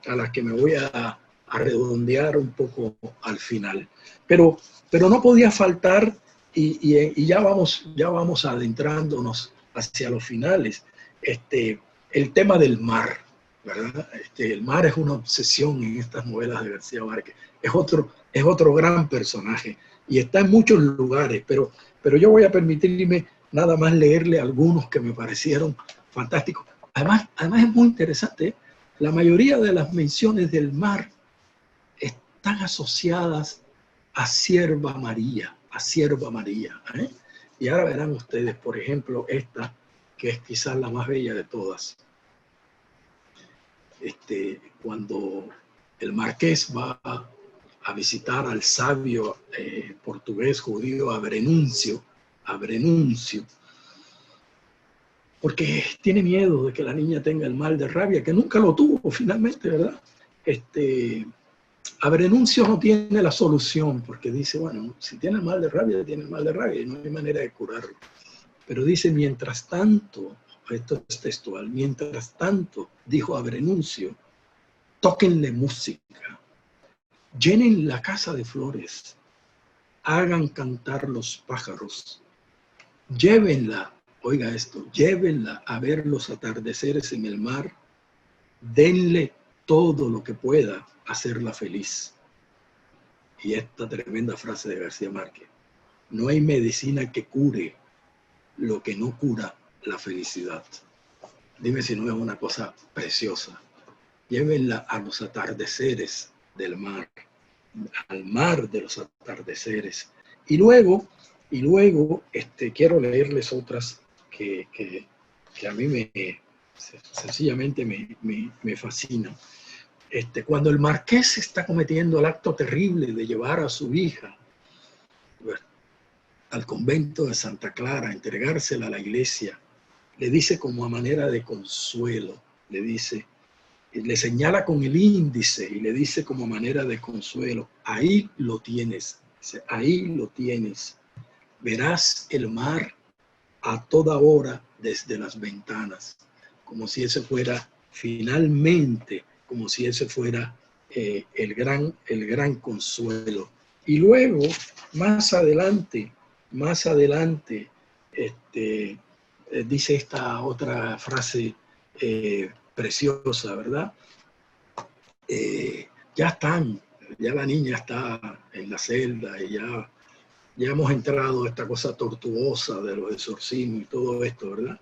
a las que me voy a redondear un poco al final. Pero no podía faltar, y ya vamos adentrándonos hacia los finales, el tema del mar, ¿verdad? El mar es una obsesión en estas novelas de García Márquez. Es otro gran personaje y está en muchos lugares, pero yo voy a permitirme nada más leerle algunos que me parecieron fantásticos. Además es muy interesante, ¿eh? La mayoría de las menciones del mar están asociadas a Sierva María, ¿eh? Y ahora verán ustedes, por ejemplo, esta, que es quizás la más bella de todas. cuando el marqués va a visitar al sabio portugués judío Abrenuncio, porque tiene miedo de que la niña tenga el mal de rabia, que nunca lo tuvo finalmente, ¿verdad? Abrenuncio no tiene la solución, porque dice, bueno, si tiene el mal de rabia, tiene el mal de rabia y no hay manera de curarlo. Pero dice, mientras tanto, esto es textual, mientras tanto, dijo Abrenuncio, tóquenle música, llenen la casa de flores, hagan cantar los pájaros, llévenla, oiga esto, llévenla a ver los atardeceres en el mar, denle todo lo que pueda hacerla feliz. Y esta tremenda frase de García Márquez, no hay medicina que cure lo que no cura la felicidad. Dime si no es una cosa preciosa. Llévenla a los atardeceres del mar, al mar de los atardeceres. Y luego quiero leerles otras que a mí sencillamente me fascinan. Cuando el marqués está cometiendo el acto terrible de llevar a su hija al convento de Santa Clara, entregársela a la iglesia, le dice como a manera de consuelo, le señala con el índice y le dice como manera de consuelo, ahí lo tienes, ahí lo tienes, verás el mar a toda hora desde las ventanas, como si ese fuera finalmente, como si ese fuera el gran consuelo. Y luego, más adelante, dice esta otra frase preciosa, ¿verdad? Ya la niña está en la celda y ya hemos entrado a esta cosa tortuosa de los exorcismos y todo esto, ¿verdad?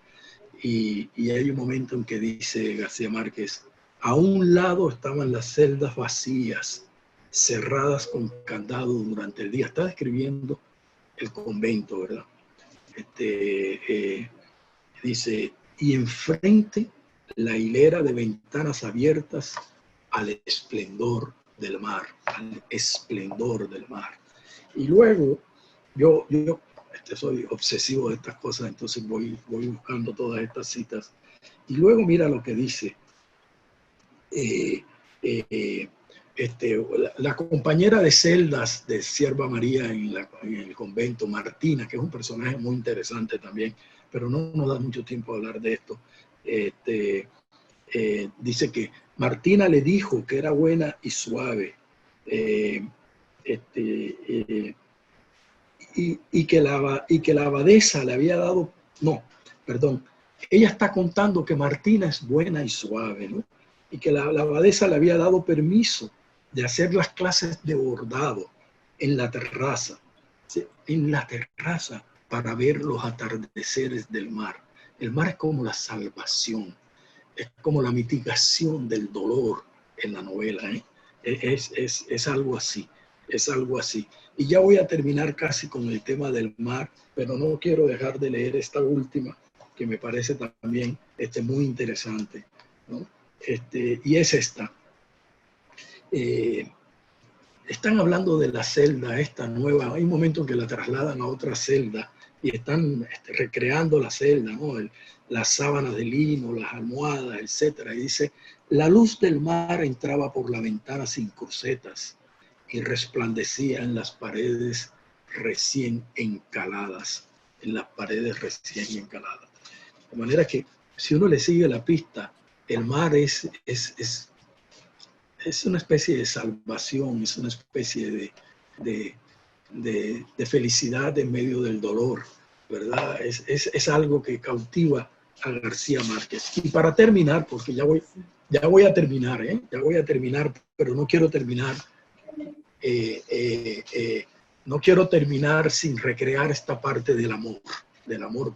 Y hay un momento en que dice García Márquez, a un lado estaban las celdas vacías, cerradas con candado durante el día. Está describiendo el convento, ¿verdad? Dice, y enfrente la hilera de ventanas abiertas al esplendor del mar, al esplendor del mar. Y luego, yo soy obsesivo de estas cosas, entonces voy buscando todas estas citas. Y luego mira lo que dice la compañera de celdas de Sierva María en el convento, Martina, que es un personaje muy interesante también, pero no nos da mucho tiempo a hablar de esto. Dice que Martina le dijo que era buena y suave, y que la abadesa le había dado, ella está contando que Martina es buena y suave, ¿no? Y que la abadesa le había dado permiso de hacer las clases de bordado en la terraza, ¿sí? En la terraza, para ver los atardeceres del mar. El mar es como la salvación, es como la mitigación del dolor en la novela, ¿eh? Es algo así, es algo así. Y ya voy a terminar casi con el tema del mar, pero no quiero dejar de leer esta última, que me parece también muy interesante, ¿no? Y es esta. Están hablando de la celda esta nueva. Hay un momento en que la trasladan a otra celda y están recreando la celda, ¿no? Las sábanas de lino, las almohadas, etcétera. Y dice, la luz del mar entraba por la ventana sin crucetas y resplandecía en las paredes recién encaladas, De manera que si uno le sigue la pista, el mar es una especie de salvación, es una especie de felicidad en medio del dolor, ¿verdad? Es algo que cautiva a García Márquez. Y para terminar, porque ya voy a terminar, ya voy a terminar, pero no quiero terminar, no quiero terminar sin recrear esta parte del amor,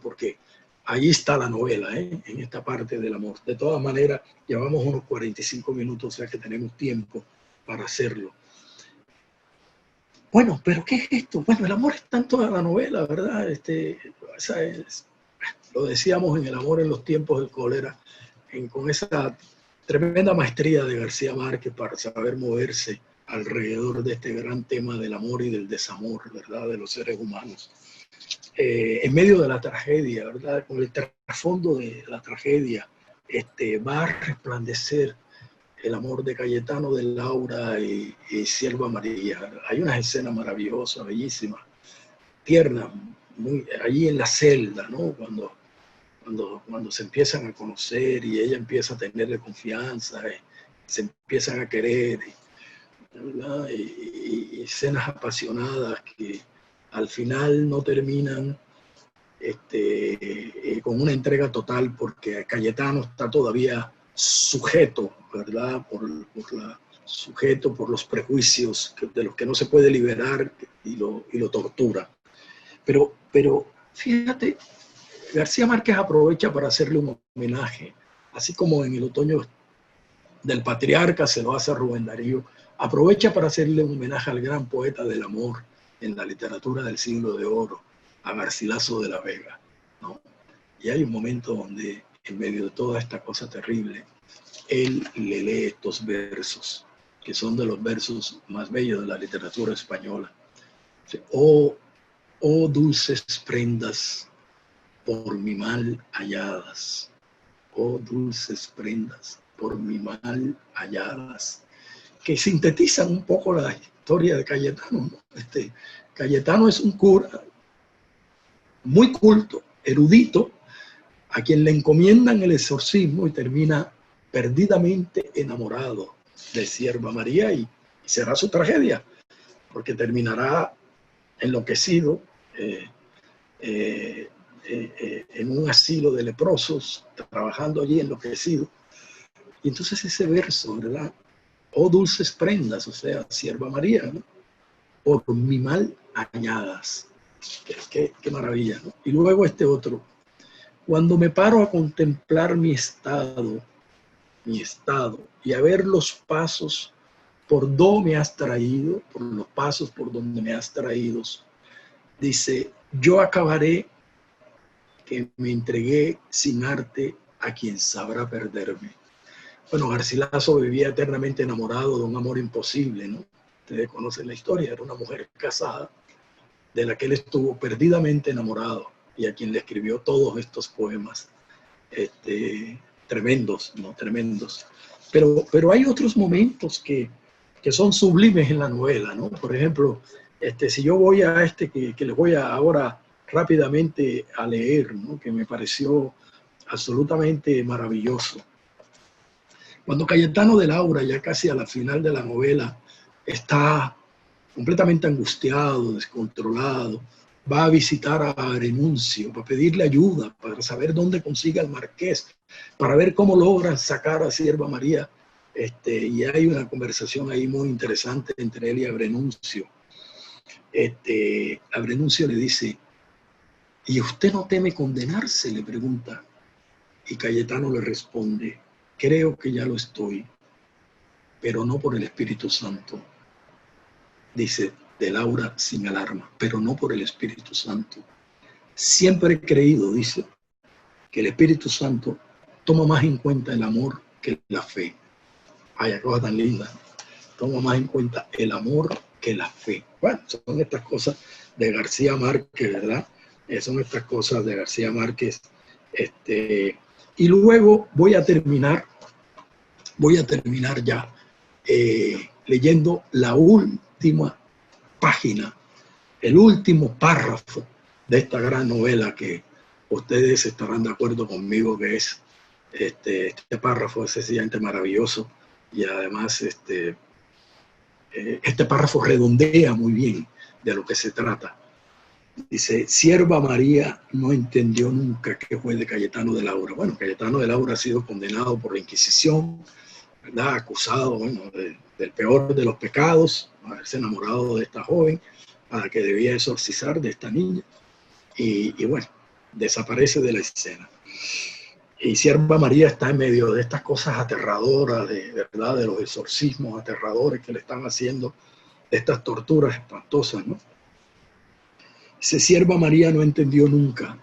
porque ahí está la novela, en esta parte del amor. De todas maneras, llevamos unos 45 minutos, o sea que tenemos tiempo para hacerlo. Bueno, pero ¿qué es esto? Bueno, el amor está en toda la novela, ¿verdad? Lo decíamos en El amor en los tiempos del cólera, con esa tremenda maestría de García Márquez para saber moverse alrededor de este gran tema del amor y del desamor, ¿verdad?, de los seres humanos. En medio de la tragedia, ¿verdad?, con el trasfondo de la tragedia, va a resplandecer el amor de Cayetano de Laura y Sierva María. Hay unas escenas maravillosas, bellísimas, tiernas, allí en la celda, ¿no?, cuando se empiezan a conocer y ella empieza a tenerle confianza, se empiezan a querer, ¿verdad?, y escenas apasionadas que al final no terminan con una entrega total, porque Cayetano está todavía sujeto, ¿verdad?, sujeto por los prejuicios de los que no se puede liberar y lo tortura. Pero fíjate, García Márquez aprovecha para hacerle un homenaje, así como en el otoño del patriarca se lo hace a Rubén Darío, aprovecha para hacerle un homenaje al gran poeta del amor en la literatura del siglo de oro, a Garcilaso de la Vega, ¿no? Y hay un momento donde, en medio de toda esta cosa terrible, él le lee estos versos, que son de los versos más bellos de la literatura española. Oh dulces prendas por mi mal halladas, oh dulces prendas por mi mal halladas, que sintetizan un poco la historia de Cayetano, ¿no? Cayetano es un cura muy culto, erudito, a quien le encomiendan el exorcismo y termina perdidamente enamorado de Sierva María, y será su tragedia, porque terminará enloquecido en un asilo de leprosos, trabajando allí enloquecido. Y entonces ese verso, ¿verdad? Oh dulces prendas, o sea, Sierva María, ¿no?, por mi mal halladas. Qué maravilla, ¿no? Y luego este otro. Cuando me paro a contemplar mi estado, y a ver los pasos por donde me has traído, por los pasos por donde me has traído, dice, yo acabaré que me entregué sin arte a quien sabrá perderme. Bueno, Garcilaso vivía eternamente enamorado de un amor imposible, ¿no? Ustedes conocen la historia, era una mujer casada de la que él estuvo perdidamente enamorado y a quien le escribió todos estos poemas tremendos, ¿no? Tremendos. Pero hay otros momentos que son sublimes en la novela, ¿no? Por ejemplo, si yo voy a que les voy a ahora rápidamente a leer, ¿no?, que me pareció absolutamente maravilloso. Cuando Cayetano de Laura, ya casi a la final de la novela, está completamente angustiado, descontrolado, va a visitar a Abrenuncio para pedirle ayuda, para saber dónde consigue al marqués, para ver cómo logran sacar a Sierva María. Y hay una conversación ahí muy interesante entre él y Abrenuncio. Abrenuncio le dice, ¿y usted no teme condenarse?, le pregunta. Y Cayetano le responde, creo que ya lo estoy, pero no por el Espíritu Santo. Dice de Laura sin alarma, pero no por el Espíritu Santo. Siempre he creído, dice, que el Espíritu Santo toma más en cuenta el amor que la fe. Ay, cosa tan linda. Toma más en cuenta el amor que la fe. Bueno, son estas cosas de García Márquez, ¿verdad? Son estas cosas de García Márquez. Y luego voy a terminar ya leyendo la última página, el último párrafo de esta gran novela, que ustedes estarán de acuerdo conmigo que es este párrafo es sencillamente maravilloso, y además este párrafo redondea muy bien de lo que se trata. Dice, Sierva María no entendió nunca qué fue de Cayetano de Laura. Bueno, Cayetano de Laura ha sido condenado por la Inquisición, ¿verdad?, acusado, bueno, del peor de los pecados, haberse enamorado de esta joven a la que debía exorcizar, de esta niña, y bueno, desaparece de la escena. Y Sierva María está en medio de estas cosas aterradoras, ¿verdad?, de los exorcismos aterradores que le están haciendo, de estas torturas espantosas, ¿no? Dice, Sierva María no entendió nunca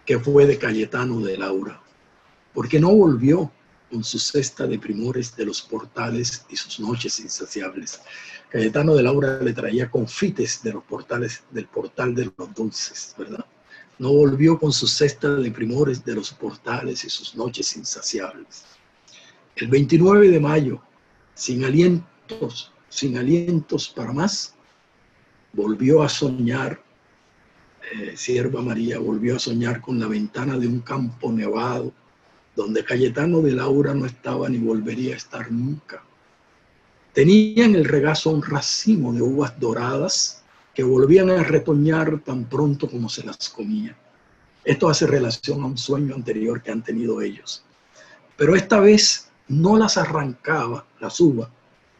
qué fue de Cayetano de Laura. porque no volvió con su cesta de primores de los portales y sus noches insaciables. Cayetano de Laura le traía confites de los portales, del portal de los dulces, ¿verdad? No volvió con su cesta de primores de los portales y sus noches insaciables. El 29 de mayo, sin alientos para más, volvió a soñar, Sierva María volvió a soñar con la ventana de un campo nevado, donde Cayetano de Laura no estaba ni volvería a estar nunca. Tenía en el regazo un racimo de uvas doradas que volvían a retoñar tan pronto como se las comía. Esto hace relación a un sueño anterior que han tenido ellos. Pero esta vez no las arrancaba, las uvas,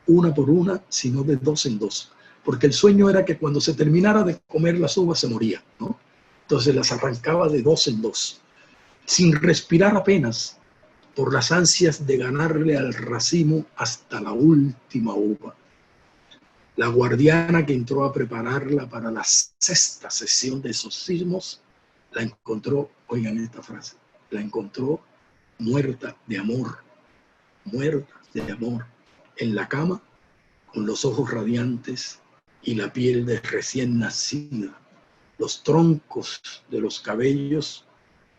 una por una, sino de dos en dos. Porque el sueño era que cuando se terminara de comer las uvas se moría, ¿no? Entonces las arrancaba de dos en dos, sin respirar apenas, por las ansias de ganarle al racimo hasta la última uva. La guardiana que entró a prepararla para la sexta sesión de exorcismos la encontró, oigan esta frase, la encontró muerta de amor, en la cama, con los ojos radiantes y la piel de recién nacida. Los troncos de los cabellos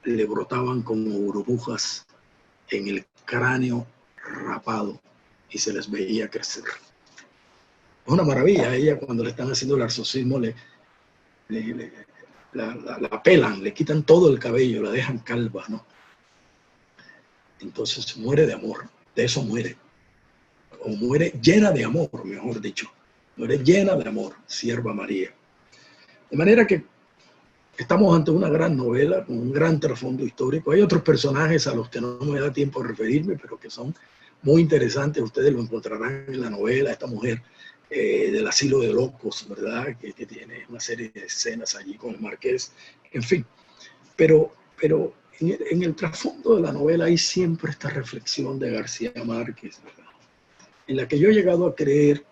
le brotaban como burbujas en el cráneo rapado y se les veía crecer. Es una maravilla. Ella, cuando le están haciendo el exorcismo, la pelan, le quitan todo el cabello, la dejan calva, ¿no? Entonces muere de amor, de eso muere. O muere llena de amor, mejor dicho. Muere llena de amor, Sierva María. De manera que estamos ante una gran novela con un gran trasfondo histórico. Hay otros personajes a los que no me da tiempo de referirme, pero que son muy interesantes. Ustedes lo encontrarán en la novela. Esta mujer del asilo de locos, ¿verdad? Que tiene una serie de escenas allí con el marqués. En fin, pero en el trasfondo de la novela hay siempre esta reflexión de García Márquez, ¿verdad? En la que yo he llegado a creer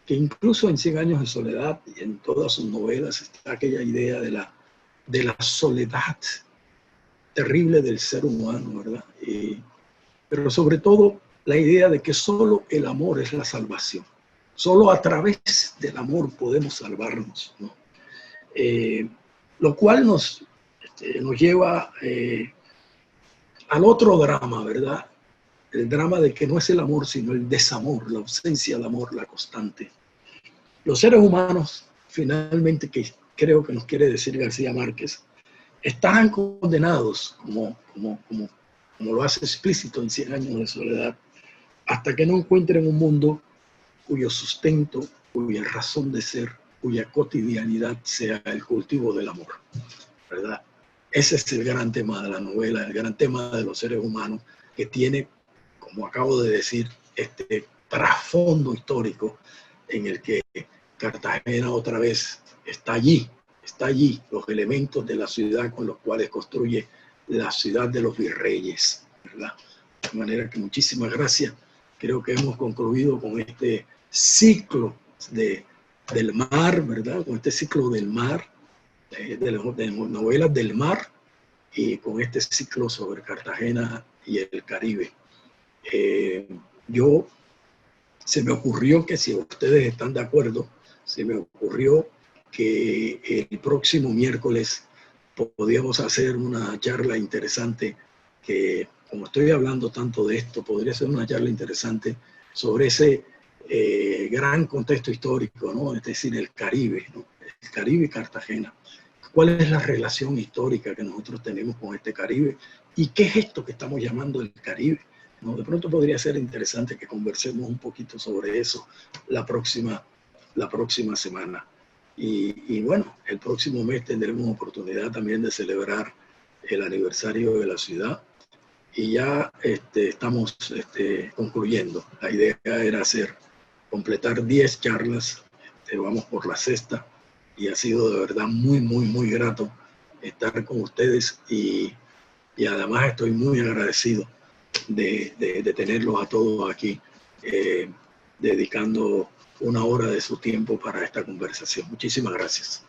que incluso en 100 años de soledad y en todas sus novelas está aquella idea de la soledad terrible del ser humano, ¿verdad? Pero sobre todo la idea de que solo el amor es la salvación. Solo a través del amor podemos salvarnos, ¿no? Lo cual nos lleva al otro drama, ¿verdad? El drama de que no es el amor, sino el desamor, la ausencia de amor, la constante. Los seres humanos, finalmente, que creo que nos quiere decir García Márquez, están condenados, como lo hace explícito en 100 años de soledad, hasta que no encuentren un mundo cuyo sustento, cuya razón de ser, cuya cotidianidad sea el cultivo del amor, ¿verdad? Ese es el gran tema de la novela, el gran tema de los seres humanos, que tiene, como acabo de decir, este trasfondo histórico en el que Cartagena otra vez está allí, los elementos de la ciudad con los cuales construye la ciudad de los virreyes, ¿verdad? De manera que muchísimas gracias. Creo que hemos concluido con este ciclo del mar, ¿verdad? Con este ciclo del mar, de novelas del mar, y con este ciclo sobre Cartagena y el Caribe. Se me ocurrió que, si ustedes están de acuerdo, se me ocurrió que el próximo miércoles podíamos hacer una charla interesante, que, como estoy hablando tanto de esto, podría ser una charla interesante sobre ese gran contexto histórico, ¿no? Es decir, el Caribe, ¿no? El Caribe y Cartagena. ¿Cuál es la relación histórica que nosotros tenemos con este Caribe? ¿Y qué es esto que estamos llamando el Caribe? ¿No? De pronto podría ser interesante que conversemos un poquito sobre eso la próxima semana. Y bueno, el próximo mes tendremos oportunidad también de celebrar el aniversario de la ciudad. Y ya estamos concluyendo. La idea era completar 10 charlas. Vamos por la sexta. Y ha sido de verdad muy, muy, muy grato estar con ustedes. Y además estoy muy agradecido de tenerlos a todos aquí, dedicando una hora de su tiempo para esta conversación. Muchísimas gracias.